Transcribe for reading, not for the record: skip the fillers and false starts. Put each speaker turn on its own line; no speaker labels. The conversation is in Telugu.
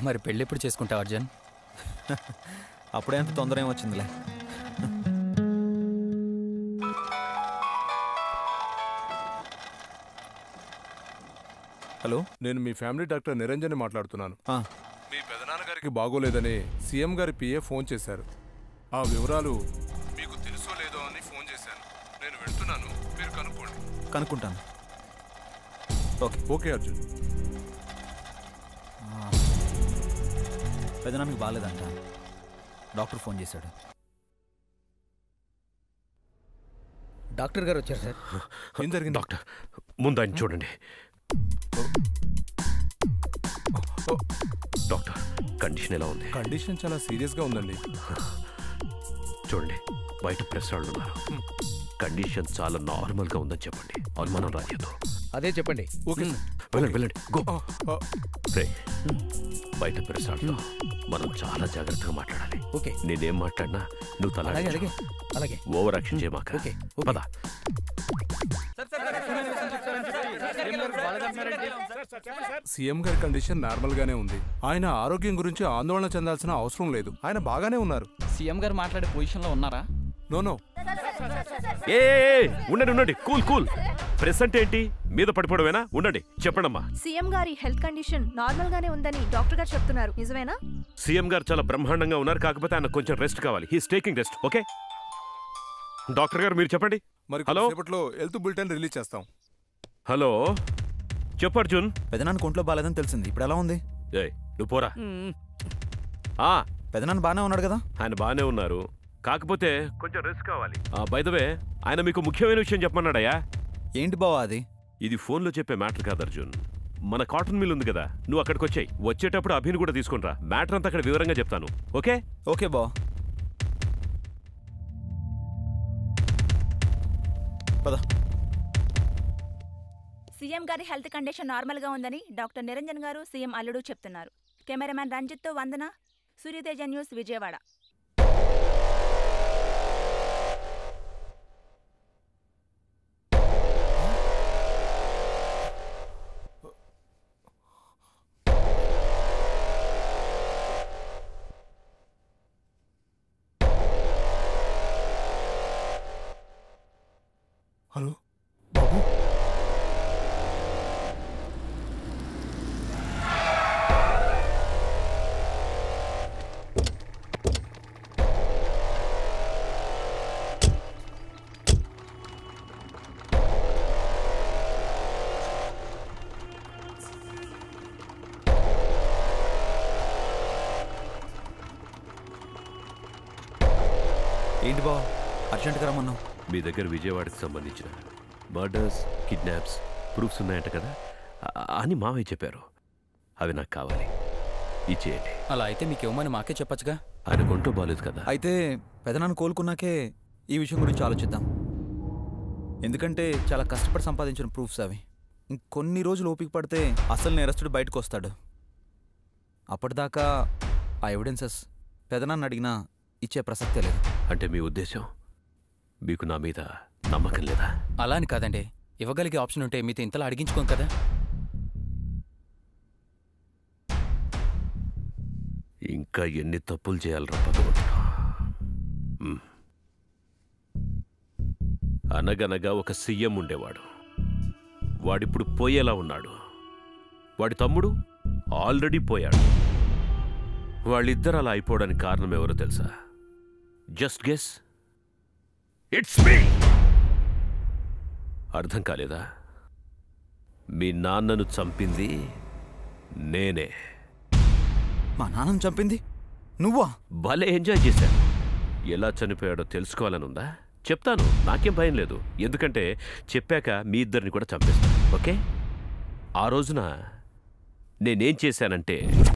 మరి పెళ్ళి ఎప్పుడు చేసుకుంటావు అర్జున్?
అప్పుడే అంత తొందర ఏమొచ్చిందిలే. హలో,
నేను మీ ఫ్యామిలీ డాక్టర్ నిరంజన్ మాట్లాడుతున్నాను. మీ పెదనాన్నగారికి బాగోలేదని సీఎం గారి పిఏ ఫోన్ చేశారు. ఆ వివరాలు మీకు తెలుసో లేదో అని ఫోన్ చేశాను. నేను వెళ్తున్నాను, మీరు కనుక్కోండి.
కనుక్కుంటాను.
ఓకే అర్జున్.
పెదనాన్నకి బాగాలేదంట, డాక్టర్ ఫోన్ చేశాడు.
డాక్టర్ గారు వచ్చారు సార్.
ఏం జరిగింది
డాక్టర్? ముందు ఆయన చూడండి. డాక్టర్, కండిషన్ ఎలా ఉంది?
కండిషన్ చాలా సీరియస్గా ఉందండి.
చూడండి, బయట ప్రెస్ వాళ్ళు ఉన్నారు. కండిషన్ చాలా నార్మల్గా ఉందని చెప్పండి, అనుమానం రానియదు.
అదే చెప్పండి.
ఓకే,
వెళ్ళండి వెళ్ళండి, గో. బయట ప్రెస్ వాళ్ళతో మనం చాలా జాగ్రత్తగా మాట్లాడాలి.
ఓకే,
నేనేం మాట్లాడినా నువ్వు తల
అలాగే
ఓవర్ యాక్షన్ చేయమాక.
ఓకే
పద.
సీఎం గారి కండిషన్ నార్మల్ గానే ఉంది. ఆయన ఆరోగ్యం గురించి ఆందోళన చెందాల్సిన అవసరం లేదు. ఆయన బాగానే ఉన్నారు.
సీఎం గారు మాట్లాడే పొజిషన్ లో ఉన్నారా?
నో.
ఉండండి ఉండండి, కూల్ కూల్. ప్రెసెంట్ ఏంటి మీద పడిపోవడమేనా? ఉండండి, చెప్పండమ్మా.
సీఎం గారి హెల్త్ కండిషన్ నార్మల్ గానే ఉందని డాక్టర్ గారు చెప్తున్నారు, నిజమేనా?
సీఎం గారు చాలా బ్రహ్మాండంగా ఉన్నారు, కాకపోతే ఆయన కొంచెం రెస్ట్ కావాలి. He's taking rest. Okay doctor గారు, మీరు చెప్పండి.
మరి
హలో,
సేపట్లో హెల్త్ బులెటిన్ రిలీజ్ చేస్తాం.
హలో, చెప్పు అర్జున్.
పెదనాన్న ఒంట్లో బాగాలేదని తెలిసింది, ఇప్పుడు ఎలా ఉంది?
నువ్వు పోరా.
పెదనాన్న బాగానే ఉన్నాడు కదా?
ఆయన బాగానే ఉన్నారు, కాకపోతే కొంచెం రెస్ట్ కావాలి. బై ద వే, ఆయన మీకు ముఖ్యమైన విషయం చెప్పమన్నాడయ్యా.
ఏంటి బావా అది?
ఇది ఫోన్లో చెప్పే మ్యాటర్ కాదు అర్జున్. మన కాటన్ మిల్ ఉంది కదా, నువ్వు అక్కడికి వచ్చాయి. వచ్చేటప్పుడు అభిని కూడా తీసుకునిరా. మ్యాటర్ అంతా అక్కడ వివరంగా చెప్తాను. ఓకే
ఓకే బావా. పద.
సీఎం గారి హెల్త్ కండిషన్ నార్మల్గా ఉందని డాక్టర్ నిరంజన్ గారు, సీఎం అల్లుడు చెప్తున్నారు. కెమెరామ్యాన్ రంజిత్తో వందన, సూర్యతేజ న్యూస్, విజయవాడ.
హలో బాబు,
ఏంటి బావా అర్జెంట్గా రమ్మన్నావు?
మీ దగ్గర విజయవాడకి సంబంధించిన మర్డర్స్, కిడ్నాప్స్ ప్రూఫ్స్ ఉన్నాయంట కదా అని మావయ్య చెప్పారు. అవి నాకు కావాలి, ఇచ్చేయండి.
అలా అయితే మీకు ఇవ్వమని మాకే చెప్పచ్చుగా.
ఆయన కొంటూ బాలేదు కదా.
అయితే పెదనాన్న కోలుకున్నాకే ఈ విషయం గురించి ఆలోచిద్దాం. ఎందుకంటే చాలా కష్టపడి సంపాదించిన ప్రూఫ్స్ అవి. ఇంకొన్ని రోజులు ఓపిక పడితే అసలు నేరస్తుడు బయటకు వస్తాడు. అప్పటిదాకా ఆ ఎవిడెన్సెస్ పెదనాన్న అడిగినా ఇచ్చే ప్రసక్తే లేదు.
అంటే మీ ఉద్దేశం, మీకు నా మీద నమ్మకం లేదా?
అలా అని కాదండి, ఇవ్వగలిగే ఆప్షన్ ఉంటే మీతో ఇంతలా అడిగించుకోం కదా.
ఇంకా ఎన్ని తప్పులు చేయాలరా భగవంతుడు. అనగనగా ఒక సీఎం ఉండేవాడు. వాడిప్పుడు పోయేలా ఉన్నాడు. వాడి తమ్ముడు ఆల్రెడీ పోయాడు. వాళ్ళిద్దరు అలా అయిపోవడానికి కారణం ఎవరో తెలుసా? Just guess. It's me. అర్థం కాలేదా? మీ నాన్నను చంపింది నేనే.
మా నాన్నను చంపింది నువ్వా?
భలే ఎంజాయ్ చేశాను. ఎలా చనిపోయాడో తెలుసుకోవాలనుందా? చెప్తాను, నాకేం భయం లేదు. ఎందుకంటే చెప్పాక మీ ఇద్దరిని కూడా చంపేస్తాను. ఓకే? ఆ రోజున నేనేం చేశానంటే